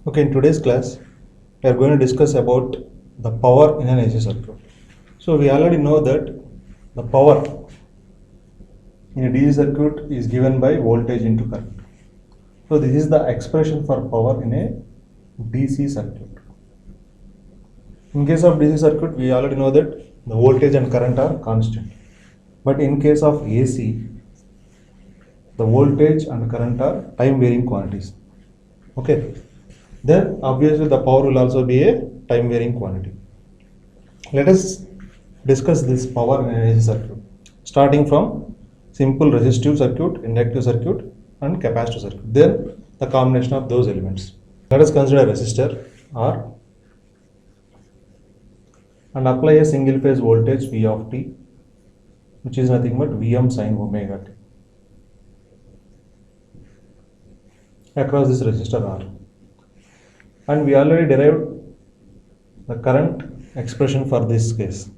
Okay, in today's class, we are going to discuss about the power in an AC circuit. So we already know that the power in a DC circuit is given by voltage into current. So this is the expression for power in a DC circuit. In case of DC circuit, we already know that the voltage and current are constant. But in case of AC, the voltage and current are time varying quantities. Okay. Then obviously the power will also be a time varying quantity. Let us discuss this power in an AC circuit, starting from simple resistive circuit, inductive circuit and capacitive circuit. Then the combination of those elements. Let us consider a resistor R and apply a single phase voltage V of t, which is nothing but Vm sin omega t across this resistor R. And we already derived the current expression for this case,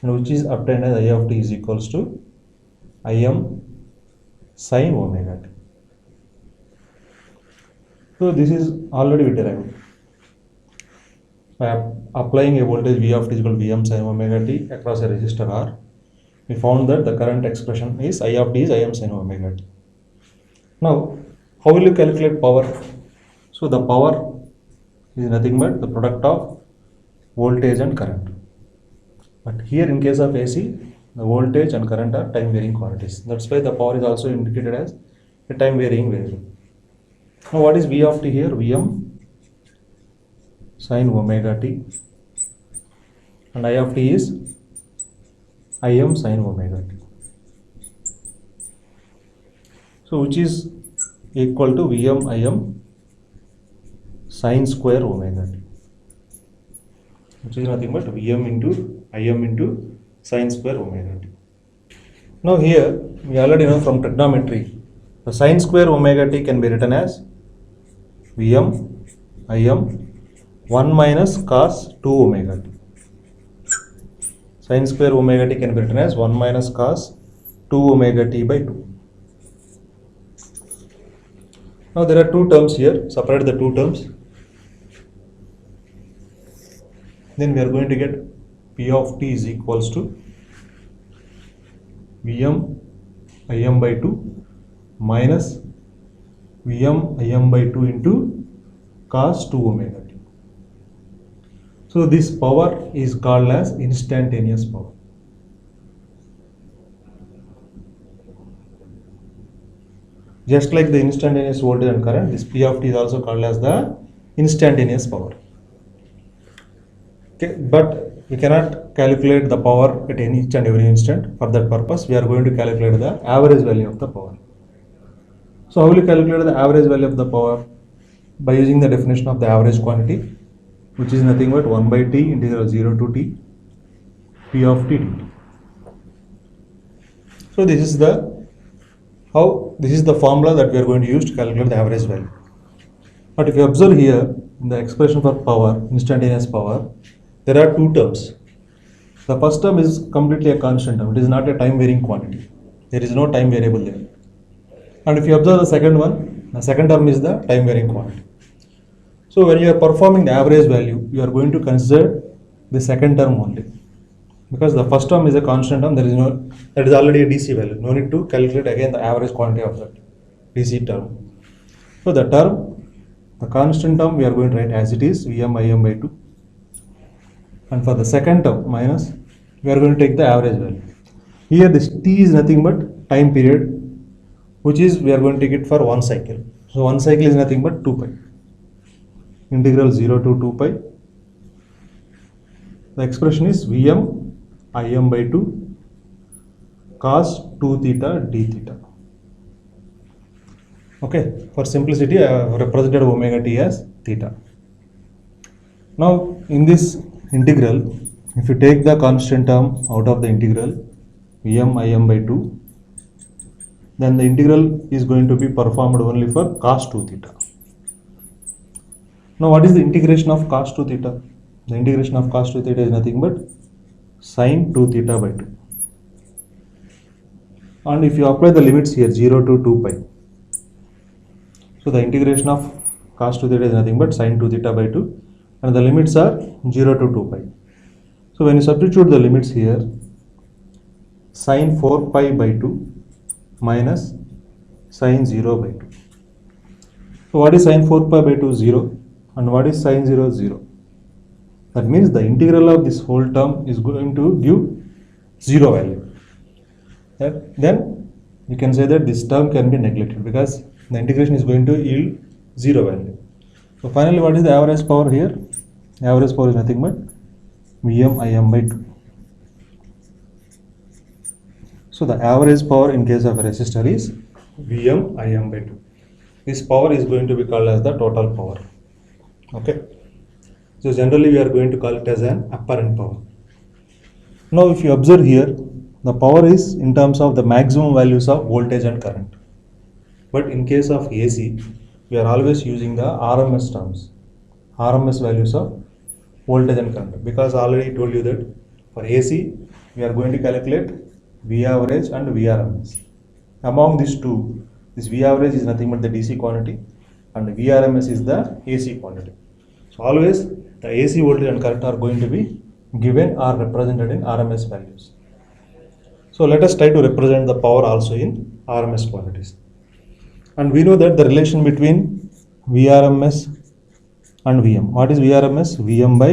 and which is obtained as I of t is equals to Im sin omega t. So this is already we derived. By applying a voltage V of t is equal to Vm sin omega t across a resistor R, we found that the current expression is I of t is Im sin omega t. Now, how will you calculate power? So the power is nothing but the product of voltage and current. But here in case of AC, the voltage and current are time varying quantities. That's why the power is also indicated as a time varying variable. Now what is V of t here? Vm sin omega t, and I of t is Im sin omega t. So which is equal to Vm Im sin square omega t, which is nothing but Vm into Im into sin square omega t. Now here we already know from trigonometry, the sin square omega t can be written as Vm Im 1 minus cos 2 omega t. Sin square omega t can be written as 1 minus cos 2 omega t by 2. Now there are two terms here, separate the two terms. Then we are going to get P of t is equals to Vm Im by 2 minus Vm Im by 2 into cos 2 omega t. So this power is called as instantaneous power. Just like the instantaneous voltage and current, this P of t is also called as the instantaneous power. Okay, but we cannot calculate the power at each and every instant. For that purpose, we are going to calculate the average value of the power. So how will you calculate the average value of the power? By using the definition of the average quantity, which is nothing but 1 by t integral 0 to t P of t dt. So this is the formula that we are going to use to calculate the average value. But if you observe here in the expression for power, instantaneous power, there are two terms. The first term is completely a constant term. It is not a time varying quantity. There is no time variable there. And if you observe the second one, the second term is the time varying quantity. So when you are performing the average value, you are going to consider the second term only. Because the first term is a constant term, that is already a DC value. No need to calculate again the average quantity of that DC term. So the constant term we are going to write as it is, Vm Im by 2. And for the second term minus, we are going to take the average value. Here this t is nothing but time period, which is we are going to take it for one cycle. So one cycle is nothing but 2 pi. Integral 0 to 2 pi. The expression is Vm Im by 2 cos 2 theta d theta. Okay, for simplicity I have represented omega t as theta. Now in this integral, if you take the constant term out of the integral Vm Im by 2, then the integral is going to be performed only for cos 2 theta. Now what is the integration of cos 2 theta? The integration of cos 2 theta is nothing but sin 2 theta by 2. And if you apply the limits here 0 to 2 pi, so the integration of cos 2 theta is nothing but sin 2 theta by 2, and the limits are 0 to 2 pi. So when you substitute the limits here, sin 4 pi by 2 minus sin 0 by 2. So what is sin 4 pi by 2? 0. And what is sin 0? 0. That means the integral of this whole term is going to give 0 value. Then you can say that this term can be neglected because the integration is going to yield 0 value. So finally, what is the average power here? Average power is nothing but Vm Im by 2. So the average power in case of a resistor is Vm Im by 2. This power is going to be called as the total power. Okay. So generally we are going to call it as an apparent power. Now if you observe here, the power is in terms of the maximum values of voltage and current. But in case of AC, we are always using the RMS terms, RMS values of voltage and current, because I already told you that for AC, we are going to calculate V average and VRMS. Among these two, this V average is nothing but the DC quantity and VRMS is the AC quantity. So always the AC voltage and current are going to be given or represented in RMS values. So let us try to represent the power also in RMS quantities. And we know that the relation between VRMS and Vm. What is VRMS? Vm by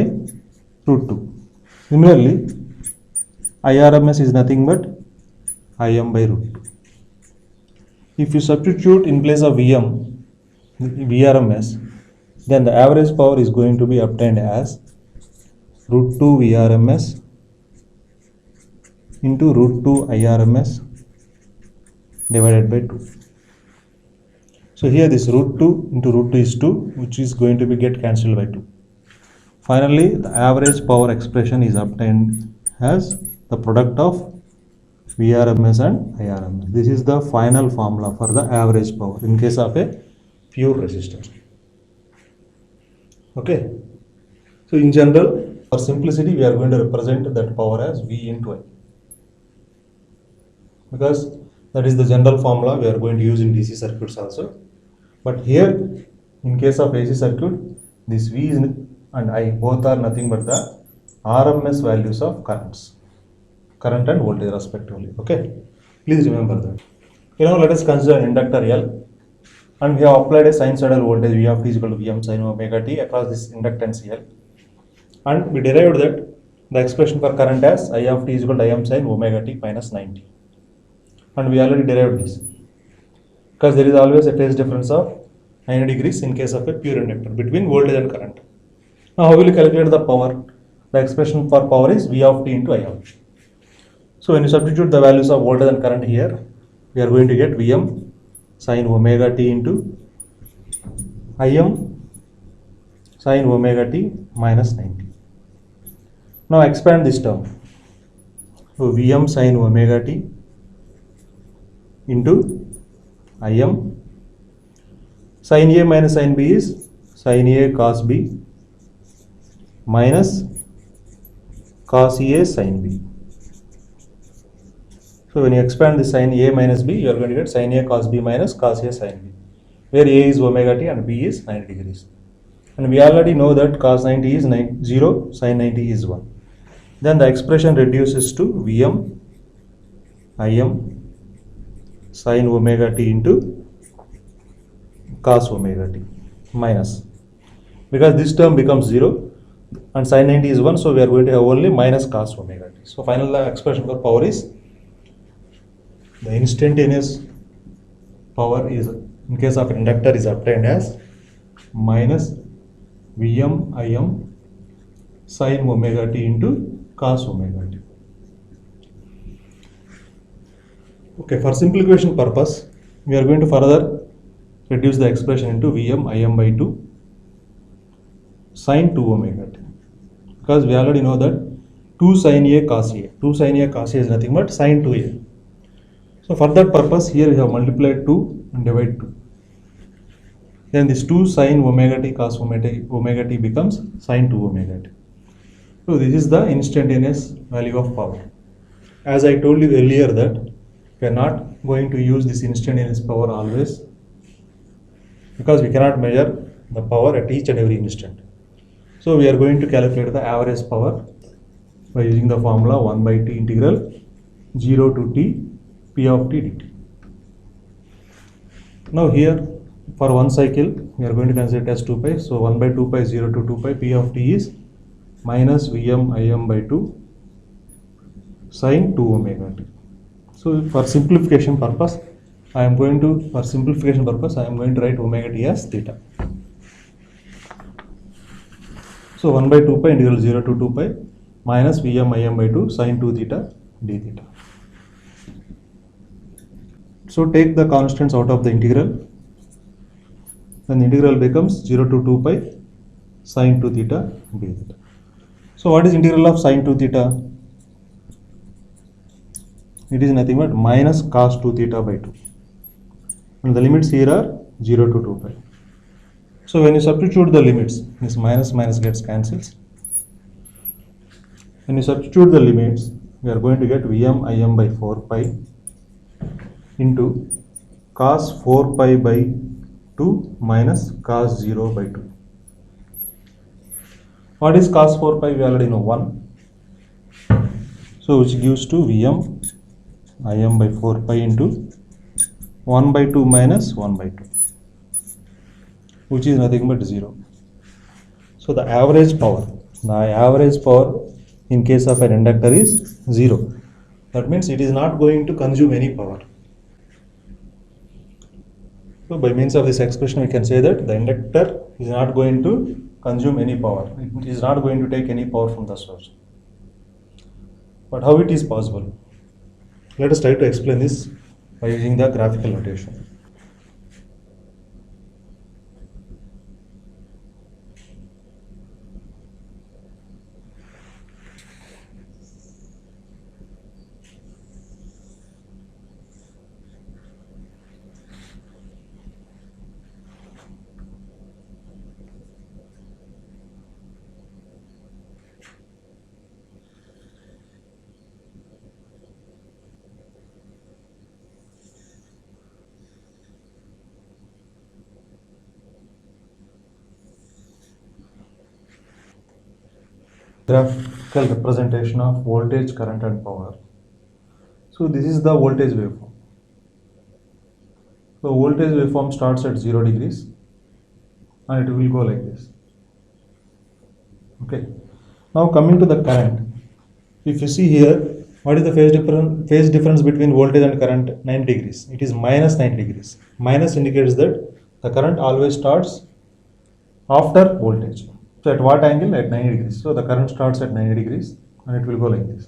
root 2. Similarly, IRMS is nothing but Im by root 2. If you substitute in place of Vm, VRMS, then the average power is going to be obtained as root 2 VRMS into root 2 IRMS divided by 2. So here this root 2 into root 2 is 2, which is going to be get cancelled by 2. Finally, the average power expression is obtained as the product of VRMS and IRMS. This is the final formula for the average power in case of a pure resistor. Okay. So in general, for simplicity, we are going to represent that power as V into I, because that is the general formula we are going to use in DC circuits also. But here, in case of AC circuit, this V and I both are nothing but the RMS values of current and voltage respectively. Okay, please remember that. Now let us consider an inductor L, and we have applied a sinusoidal voltage V of t is equal to Vm sin omega t across this inductance L, and we derived that the expression for current as I of t is equal to Im sin omega t minus 90, and we already derived this because there is always a phase difference of 90 degrees in case of a pure inductor between voltage and current. Now how will you calculate the power? The expression for power is V of t into I of t. So when you substitute the values of voltage and current here, we are going to get Vm sin omega t into Im sin omega t minus 90. Now expand this term. So Vm sin omega t into Im sin A minus sin B is sin A cos B minus cos A sin B. So when you expand this sin A minus B, you are going to get sin A cos B minus cos A sin B, where A is omega t and B is 90 degrees. And we already know that cos 90 is 0, sin 90 is 1. Then the expression reduces to Vm Im sin omega t into cos omega t minus, because this term becomes 0 and sin 90 is 1, so we are going to have only minus cos omega t. So final expression for power is the instantaneous power is in case of inductor is obtained as minus Vm Im sin omega t into cos omega t. Okay, for simplification purpose, we are going to further reduce the expression into Vm Im by 2 sin 2 omega t, because we already know that 2 sin A cos A. 2 sin A cos A is nothing but sin 2A. So for that purpose, here we have multiplied 2 and divide 2. Then this 2 sin omega t cos omega t becomes sin 2 omega t. So this is the instantaneous value of power. As I told you earlier that we are not going to use this instantaneous power always, because we cannot measure the power at each and every instant. So we are going to calculate the average power by using the formula 1 by t integral 0 to t p of t dt. Now here for one cycle we are going to consider it as 2 pi. So 1 by 2 pi 0 to 2 pi p of t is minus Vm Im by 2 sin 2 omega t. So for simplification purpose I am going to write omega t as theta. So 1 by 2 pi integral 0 to 2 pi minus Vm Im by 2 sin 2 theta d theta. So take the constants out of the integral, then the integral becomes 0 to 2 pi sin 2 theta d theta. So what is integral of sin 2 theta? It is nothing but minus cos 2 theta by 2. And the limits here are 0 to 2 pi. So when you substitute the limits, this minus minus gets cancels. When you substitute the limits, we are going to get Vm Im by 4 pi into cos 4 pi by 2 minus cos 0 by 2. What is cos 4 pi? We already know 1. So which gives to Vm Im by 4 pi into 1 by 2 minus 1 by 2, which is nothing but 0. So the average power in case of an inductor is 0. That means it is not going to consume any power. So by means of this expression we can say that the inductor is not going to consume any power. It is not going to take any power from the source. But how it is possible? Let us try to explain this by using the graphical notation. Graphical representation of voltage, current and power. So this is the voltage waveform. So voltage waveform starts at 0 degrees and it will go like this. Okay. Now coming to the current. If you see here, what is the phase difference between voltage and current? 90 degrees. It is minus 90 degrees. Minus indicates that the current always starts after voltage. So at what angle? At 90 degrees. So the current starts at 90 degrees and it will go like this.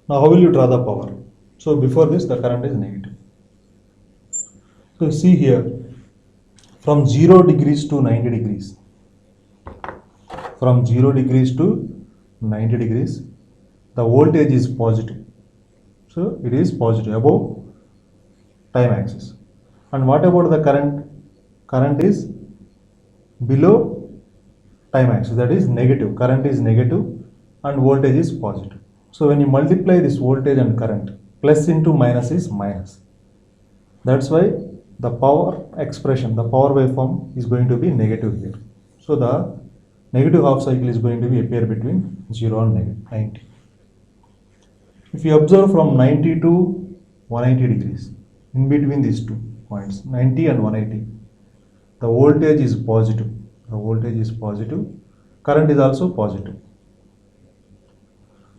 Now how will you draw the power? So before this the current is negative. So see here, from 0 degrees to 90 degrees, from 0 degrees to 90 degrees, the voltage is positive. So it is positive above time axis. And what about the current? Current is below time axis, that is negative. Current is negative and voltage is positive. So when you multiply this voltage and current, plus into minus is minus. That's why the power expression, the power waveform is going to be negative here. So the negative half cycle is going to be appear between 0 and 90. If you observe from 90 to 180 degrees, in between these 2 points, 90 and 180, the voltage is positive. The voltage is positive. Current is also positive.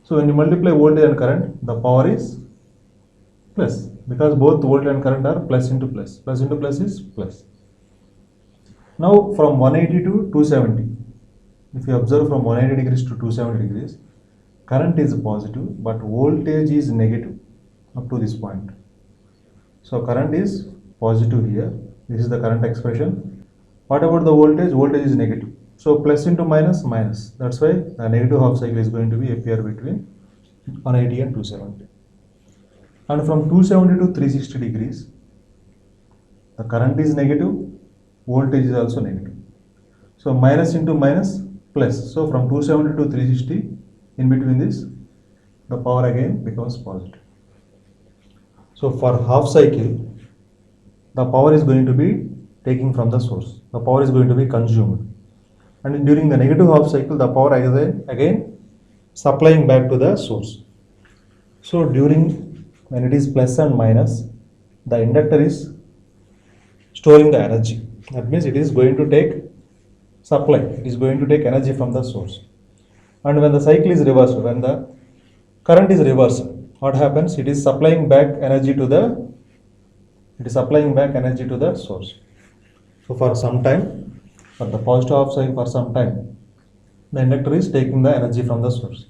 So when you multiply voltage and current, the power is plus, because both voltage and current are plus into plus. Plus into plus is plus. Now from 180 to 270, if you observe from 180 degrees to 270 degrees, current is positive but voltage is negative up to this point. So current is positive here. This is the current expression. What about the voltage? Voltage is negative. So plus into minus, minus. That's why the negative half cycle is going to be appear between 180 and 270. And from 270 to 360 degrees, the current is negative, voltage is also negative. So minus into minus, plus. So from 270 to 360, in between this, the power again becomes positive. So for half cycle, the power is going to be taking from the source. The power is going to be consumed. And during the negative half cycle, the power again supplying back to the source. So during when it is plus and minus, the inductor is storing the energy. That means it is going to take supply. It is going to take energy from the source. And when the cycle is reversed, when the current is reversed, what happens? It is supplying back energy to the source. So for some time, for the positive half cycle, for some time, the inductor is taking the energy from the source.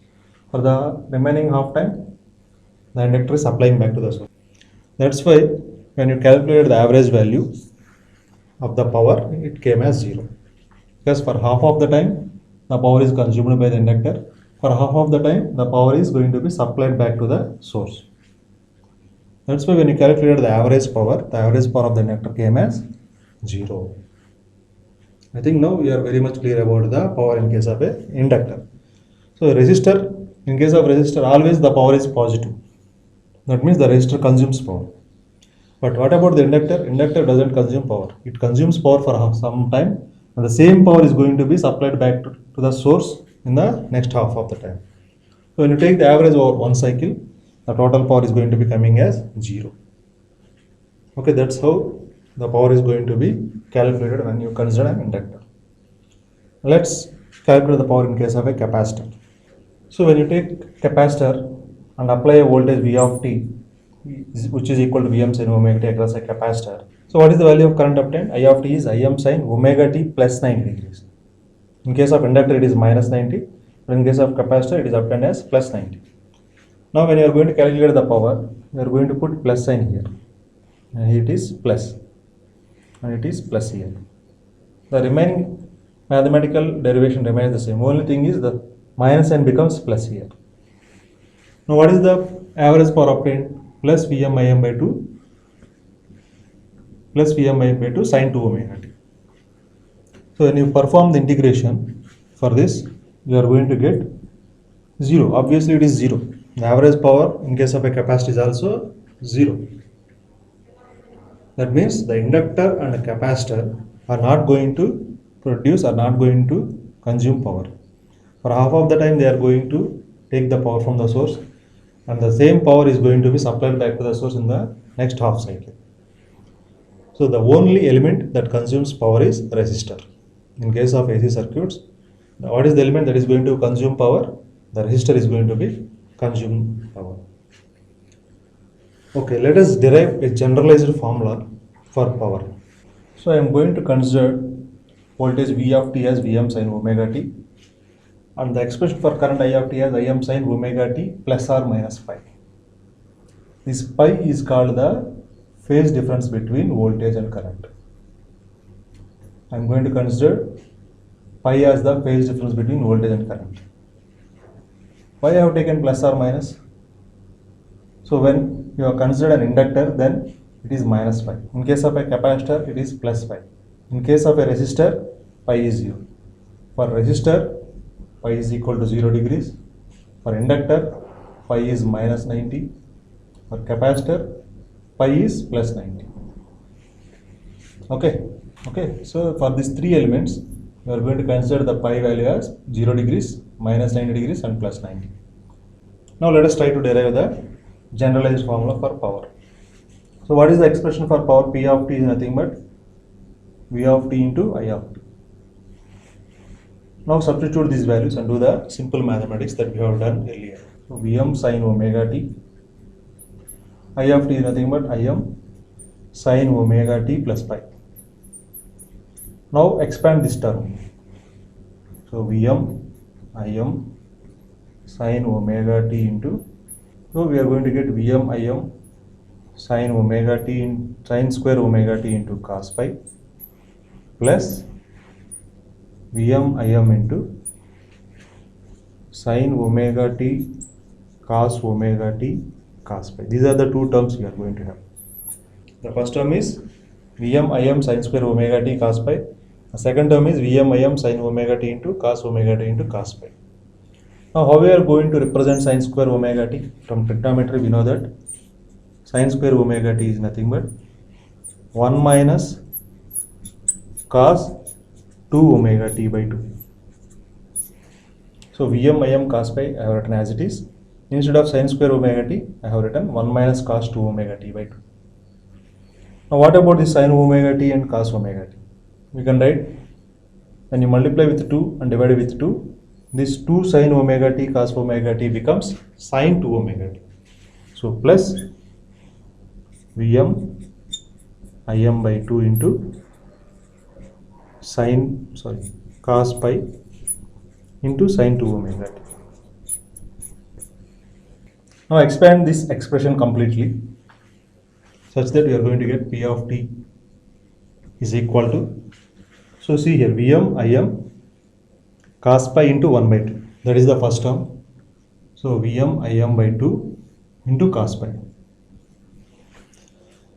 For the remaining half time, the inductor is supplying back to the source. That's why when you calculate the average value of the power, it came as 0. Because for half of the time, the power is consumed by the inductor. For half of the time, the power is going to be supplied back to the source. That's why when you calculate the average power of the inductor came as 0. I think now we are very much clear about the power in case of a inductor. So a resistor, in case of resistor, always the power is positive. That means the resistor consumes power. But what about the inductor? Inductor doesn't consume power. It consumes power for some time, and the same power is going to be supplied back to the source in the next half of the time. So when you take the average over one cycle, the total power is going to be coming as 0. Okay, that's how the power is going to be calculated when you consider an inductor. Let's calculate the power in case of a capacitor. So when you take capacitor and apply a voltage V of t, which is equal to Vm sin omega t across a capacitor. So what is the value of current obtained? I of t is Im sin omega t plus 90 degrees. In case of inductor, it is minus 90. But in case of capacitor, it is obtained as plus 90. Now when you are going to calculate the power, you are going to put plus sign here. And here it is plus. And it is plus here. The remaining mathematical derivation remains the same. Only thing is the minus sign becomes plus here. Now what is the average power obtained? Plus Vm Im by 2 sin 2 omega t. So when you perform the integration for this, you are going to get 0. Obviously it is 0. The average power in case of a capacitor is also 0. That means the inductor and the capacitor are not going to produce or not going to consume power. For half of the time they are going to take the power from the source, and the same power is going to be supplied back to the source in the next half cycle. So the only element that consumes power is resistor. In case of AC circuits, what is the element that is going to consume power? The resistor is going to be consuming power. Okay, let us derive a generalized formula for power. So I am going to consider voltage V of t as Vm sin omega t, and the expression for current I of t as Im sin omega t plus or minus pi. This pi is called the phase difference between voltage and current. I am going to consider pi as the phase difference between voltage and current. Why I have taken plus or minus? So when you are considered an inductor, then it is minus pi. In case of a capacitor, it is plus pi. In case of a resistor, pi is 0. For resistor, pi is equal to 0 degrees. For inductor, pi is minus 90. For capacitor, pi is plus 90. Okay. So for these three elements, we are going to consider the pi value as 0 degrees, minus 90 degrees and plus 90. Now let us try to derive the generalized formula for power. So what is the expression for power? P of t is nothing but V of t into I of t. Now substitute these values and do the simple mathematics that we have done earlier. So Vm sin omega t, I of t is nothing but Im sin omega t plus pi. Now expand this term. So Vm Im sin omega t into, so we are going to get Vm Im sin omega t in sin square omega t into cos pi plus Vm Im into sin omega t cos omega t cos pi. These are the two terms we are going to have. The first term is Vm Im sin square omega t cos pi. The second term is Vm Im sin omega t into cos omega t into cos pi. Now how we are going to represent sin square omega t? From trigonometry we know that Sin square omega t is nothing but 1 minus cos 2 omega t by 2. So Vm Im cos pi I have written as it is. Instead of sin square omega t, I have written 1 minus cos 2 omega t by 2. Now what about the sin omega t and cos omega t? We can write, when you multiply with 2 and divide with 2, this 2 sin omega t cos omega t becomes sin 2 omega t. So plus Vm Im by 2 into cos pi into sin 2 omega t. Now expand this expression completely such that we are going to get P of t is equal to, so see here, Vm Im cos pi into 1 by 2, that is the first term. So Vm Im by 2 into cos pi.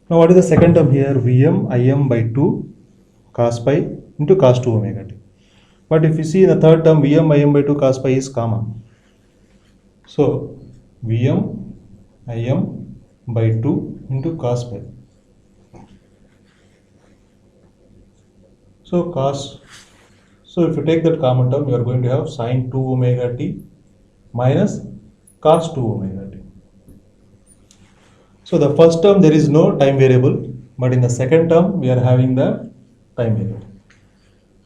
Now what is the second term here? Vm Im by 2 cos pi into cos 2 omega t. But if you see in the third term, Vm Im by 2 cos pi is common. So Vm Im by 2 into cos pi. So if you take that common term, you are going to have sin 2 omega t minus cos 2 omega t. So the first term there is no time variable, but in the second term we are having the time variable.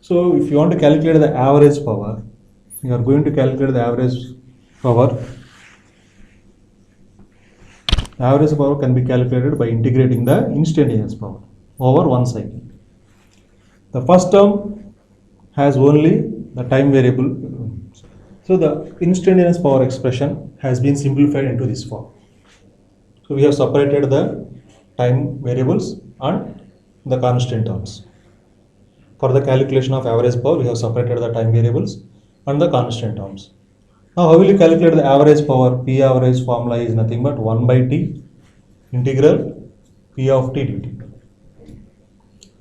So if you want to calculate the average power, you are going to calculate the average power. The average power can be calculated by integrating the instantaneous power over one cycle. The first term has only the time variable. So the instantaneous power expression has been simplified into this form. So we have separated the time variables and the constant terms. For the calculation of average power, we have separated the time variables and the constant terms. Now how will you calculate the average power? P average formula is nothing but 1 by t integral P of t dt.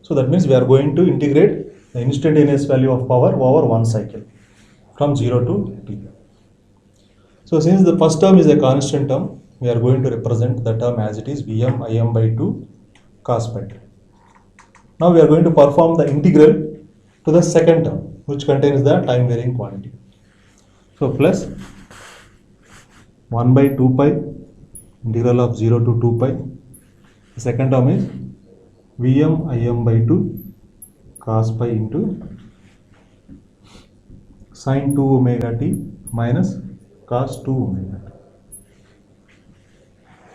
So that means we are going to integrate the instantaneous value of power over one cycle from 0 to t. So since the first term is a constant term, we are going to represent the term as it is, Vm Im by 2 cos pi. Now we are going to perform the integral to the second term, which contains the time varying quantity. So plus 1 by 2 pi integral of 0 to 2 pi. The second term is Vm Im by 2 cos pi into sin 2 omega t minus cos 2 omega t.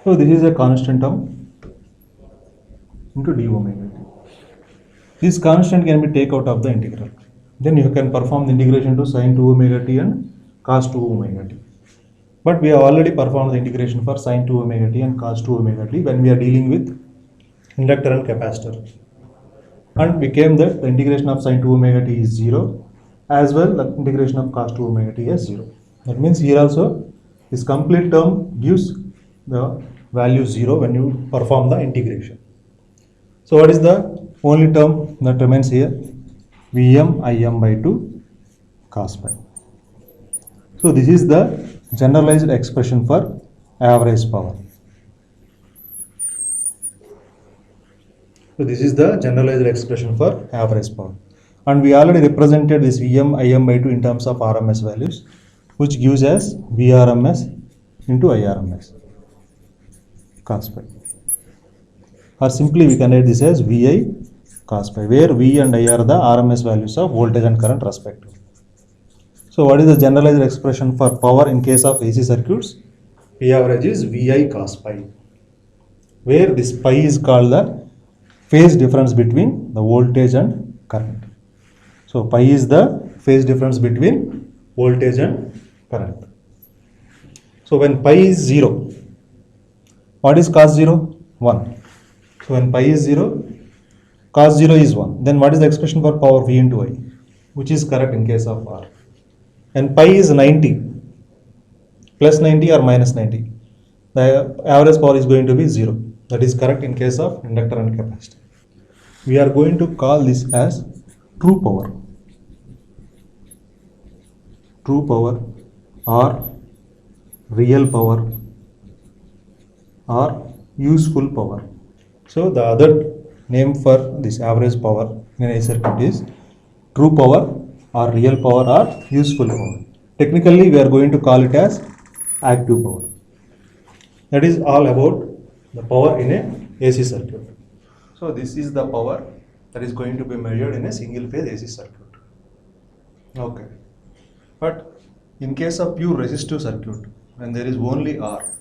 So this is a constant term into d omega t. This constant can be taken out of the integral. Then you can perform the integration to sin 2 omega t and cos 2 omega t. But we have already performed the integration for sin 2 omega t and cos 2 omega t when we are dealing with inductor and capacitor. And we came that the integration of sin 2 omega t is 0, as well the integration of cos 2 omega t is 0. That means here also this complete term gives the value 0 when you perform the integration. So what is the only term that remains here? Vm Im by 2 cos pi. So this is the generalized expression for average power. So this is the generalized expression for average power. And we already represented this Vm Im by 2 in terms of RMS values, which gives us Vrms into Irms cos pi. Or simply we can write this as Vi cos pi, where V and I are the RMS values of voltage and current respectively. So what is the generalized expression for power in case of AC circuits? P average is Vi cos pi, where this pi is called the phase difference between the voltage and current. So pi is the phase difference between voltage and current. So when pi is 0, what is cos 0? 1. So when pi is 0, cos 0 is 1. Then what is the expression for power? V into I, which is correct in case of R. And pi is 90, plus 90 or minus 90. The average power is going to be 0. That is correct in case of inductor and capacitor. We are going to call this as true power. True power or real power or useful power. So the other name for this average power in an AC circuit is true power or real power or useful power. Technically we are going to call it as active power. That is all about the power in a AC circuit. So this is the power that is going to be measured in a single phase AC circuit. Okay. But in case of pure resistive circuit, when there is only R,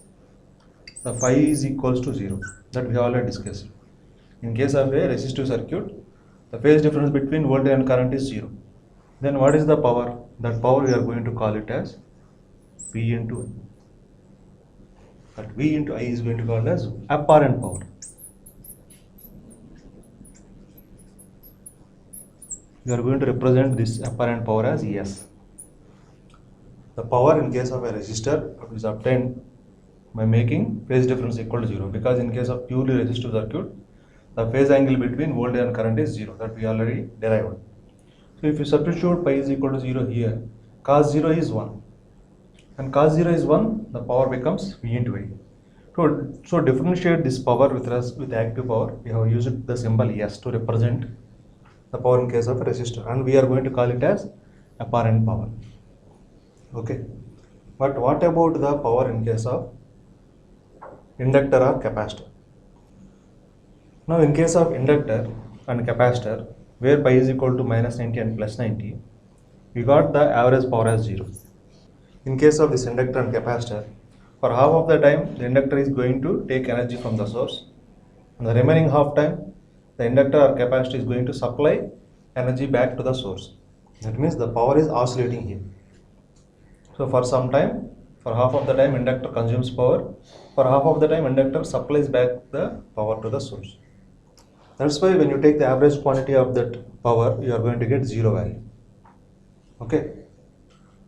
the phi is equals to 0. That we have already discussed. In case of a resistive circuit, the phase difference between voltage and current is 0. Then what is the power? That power we are going to call it as V into I. That V into I is going to be called as apparent power. We are going to represent this apparent power as S. The power in case of a resistor is obtained by making phase difference equal to 0, because in case of purely resistive circuit, the phase angle between voltage and current is 0. That we already derived. So if you substitute pi is equal to 0 here, cos 0 is 1. And cos 0 is 1, the power becomes V into I. So differentiate this power with active power, we have used the symbol S to represent the power in case of a resistor, and we are going to call it as apparent power. Okay. But what about the power in case of inductor or capacitor? Now in case of inductor and capacitor, where pi is equal to minus 90 and plus 90, we got the average power as 0. In case of this inductor and capacitor, for half of the time the inductor is going to take energy from the source, and the remaining half time the inductor or capacitor is going to supply energy back to the source. That means the power is oscillating here. So for some time, for half of the time inductor consumes power, for half of the time inductor supplies back the power to the source. That's why when you take the average quantity of that power, you are going to get 0 value. Okay.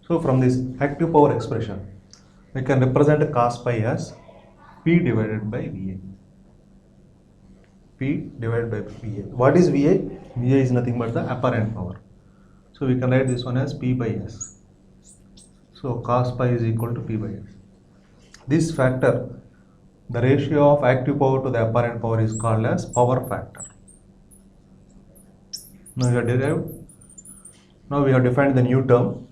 So from this active power expression, we can represent cos pi as P divided by VA. P divided by VA. What is VA? VA is nothing but the apparent power. So we can write this one as P by S. So cos pi is equal to P by S. This factor, the ratio of active power to the apparent power, is called as power factor. Now we have defined the new term,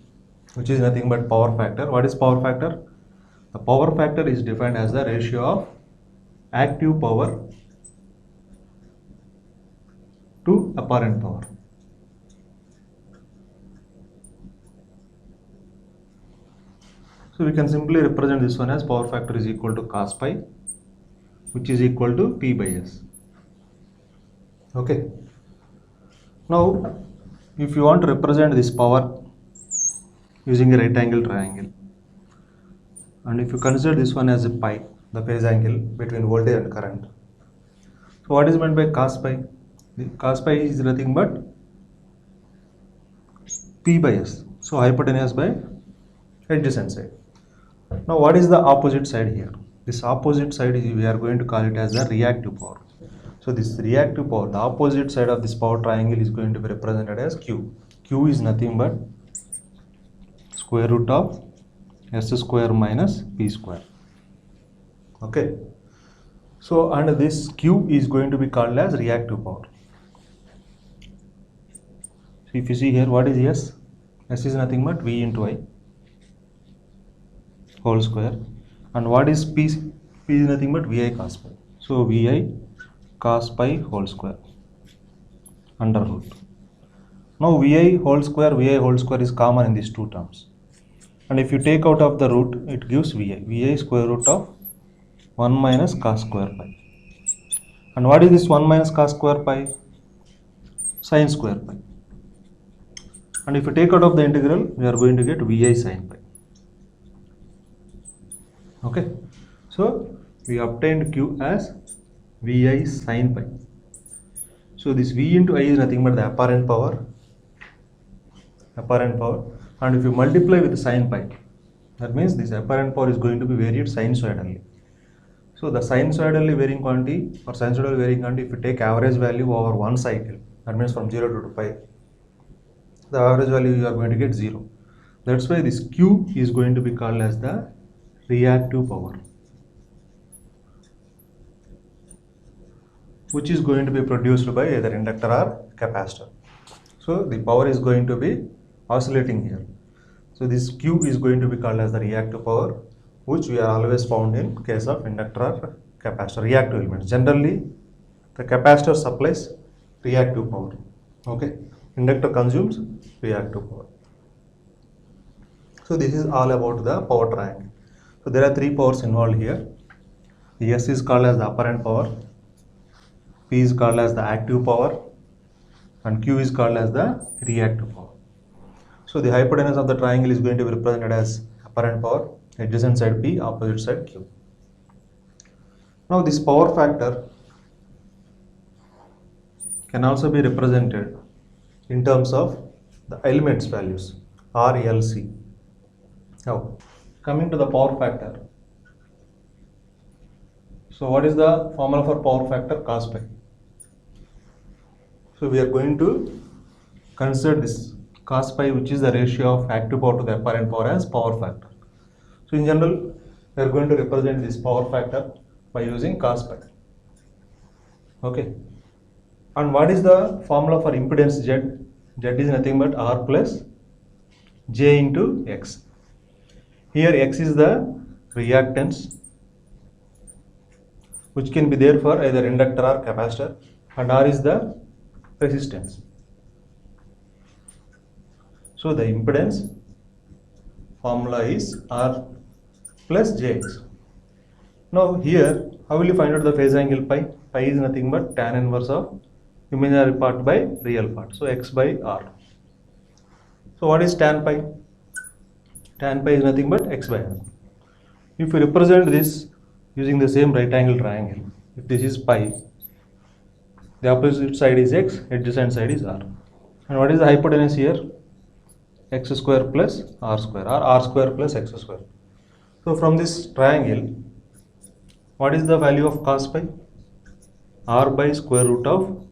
which is nothing but power factor. What is power factor? The power factor is defined as the ratio of active power to apparent power. So we can simply represent this one as power factor is equal to cos pi, which is equal to P by S. Okay. Now, if you want to represent this power using a right angle triangle, and if you consider this one as a pi, the phase angle between voltage and current. So what is meant by cos pi? The cos pi is nothing but P by S. So hypotenuse by adjacent side. Now what is the opposite side here? This opposite side is, we are going to call it as the reactive power. So this reactive power, the opposite side of this power triangle, is going to be represented as Q. Q is nothing but square root of S square minus P square. Okay. So and this Q is going to be called as reactive power. So if you see here, what is S? S is nothing but V into I whole square. And what is P? P is nothing but VI cos pi. So VI cos pi whole square under root. Now VI whole square is common in these two terms. And if you take out of the root, it gives VI. VI square root of 1 minus cos square pi. And what is this 1 minus cos square pi? Sin square pi. And if you take out of the integral, we are going to get VI sin pi. Okay. So we obtained Q as VI sin pi. So this V into I is nothing but the apparent power. And if you multiply with sin pi, that means this apparent power is going to be varied sinusoidally. So the sinusoidally varying quantity or sinusoidally varying quantity, if you take average value over one cycle, that means from 0 to pi, the average value you are going to get 0. That's why this Q is going to be called as the reactive power. which is going to be produced by either inductor or capacitor. So the power is going to be oscillating here. So this Q is going to be called as the reactive power, which we are always found in case of inductor or capacitor, reactive elements. Generally, the capacitor supplies reactive power. Okay, inductor consumes reactive power. So this is all about the power triangle. So there are three powers involved here. The S is called as the apparent power, P is called as the active power, and Q is called as the reactive power. So the hypotenuse of the triangle is going to be represented as apparent power, adjacent side P, opposite side Q. Now this power factor can also be represented in terms of the elements values, R, L, C. Now coming to the power factor. So what is the formula for power factor? Cos pi. So we are going to consider this cos pi, which is the ratio of active power to the apparent power, as power factor. So in general, we are going to represent this power factor by using cos pi. Okay. And what is the formula for impedance Z? Z is nothing but R plus J into X. Here X is the reactance, which can be there for either inductor or capacitor, and R is the resistance. So the impedance formula is R plus Jx. Now here, how will you find out the phase angle pi? Pi is nothing but tan inverse of imaginary part by real part. So x by R. So what is tan pi? Tan pi is nothing but x by R. If we represent this using the same right angle triangle, if this is pi, the opposite side is x, adjacent side is R. And what is the hypotenuse here? X square plus R square, or R square plus x square. So from this triangle, what is the value of cos pi? R by square root of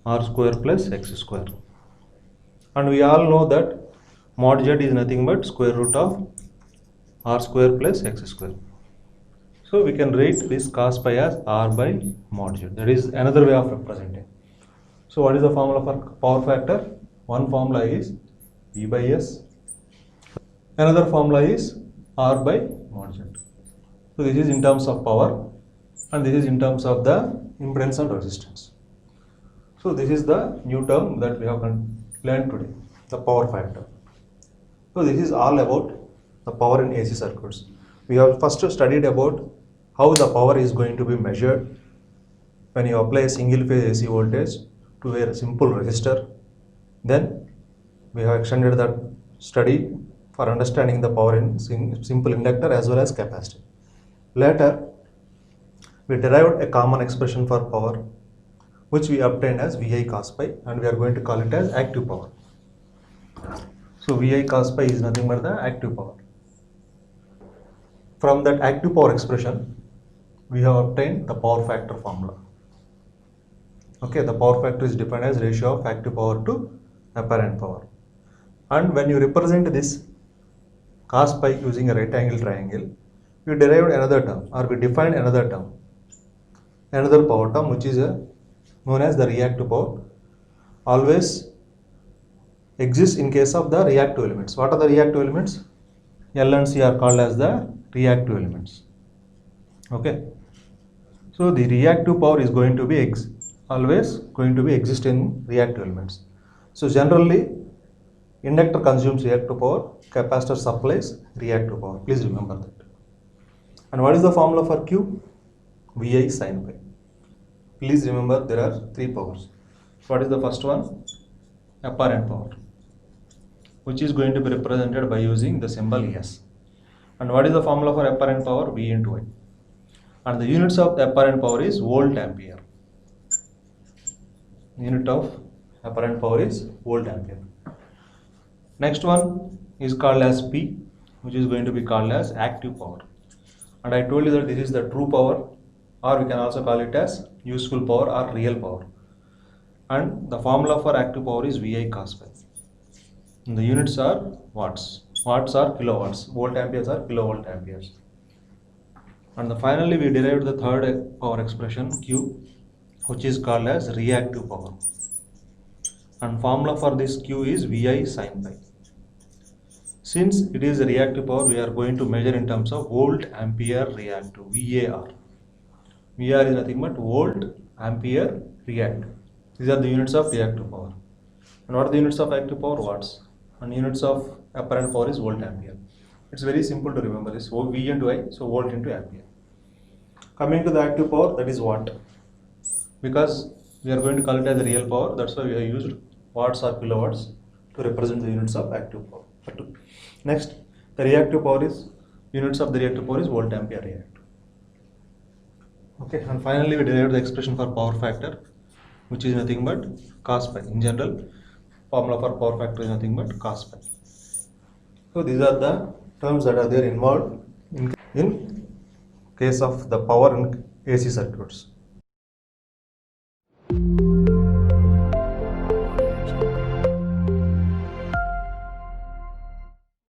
R square plus x square. And we all know that mod z is nothing but square root of R square plus x square. So we can write this cos pi as R by mod z. That is another way of representing. So what is the formula for power factor? One formula is P by S. Another formula is R by mod z. So this is in terms of power, and this is in terms of the impedance and resistance. So this is the new term that we have learned today, the power factor. So this is all about the power in AC circuits. We have first studied about how the power is going to be measured when you apply a single phase AC voltage to a simple resistor. Then we have extended that study for understanding the power in simple inductor as well as capacitor. Later, we derived a common expression for power, which we obtained as VI cos pi, and we are going to call it as active power. So VI cos pi is nothing but the active power. From that active power expression, we have obtained the power factor formula. Okay, the power factor is defined as ratio of active power to apparent power. And when you represent this cos pi using a right angle triangle, we derived another term, or we defined another term, another power term, which is known as the reactive power. Always exists in case of the reactive elements. What are the reactive elements? L and C are called as the reactive elements. Okay. So the reactive power is going to be always going to be exist in reactive elements. So generally, inductor consumes reactive power, capacitor supplies reactive power. Please remember that. And what is the formula for Q? VI sin pi. Please remember there are three powers. What is the first one? Apparent power, which is going to be represented by using the symbol S. And what is the formula for apparent power? V into I. And the units of the apparent power is volt ampere. Unit of apparent power is volt ampere. Next one is called as P, which is going to be called as active power. And I told you that this is the true power, or we can also call it as useful power or real power. And the formula for active power is VI cos pi. And the units are watts. Watts are kilowatts. Volt amperes are kilovolt amperes. And finally we derived the third power expression Q, which is called as reactive power. And formula for this Q is VI sin pi. Since it is a reactive power, we are going to measure in terms of volt ampere reactive, VAR. VAR is nothing but volt ampere reactive. These are the units of reactive power. And what are the units of active power? Watts. And units of apparent power is volt ampere. It's very simple to remember this. V into I, so volt into ampere. Coming to the active power, that is watt. Because we are going to call it as the real power, that's why we have used watts or kilowatts to represent the units of active power. Next, the reactive power is, units of the reactive power is volt ampere reactive. Okay, and finally we derived the expression for power factor, which is nothing but cos pi. In general, formula for power factor is nothing but cos pi. So these are the terms that are there involved in case of the power in AC circuits.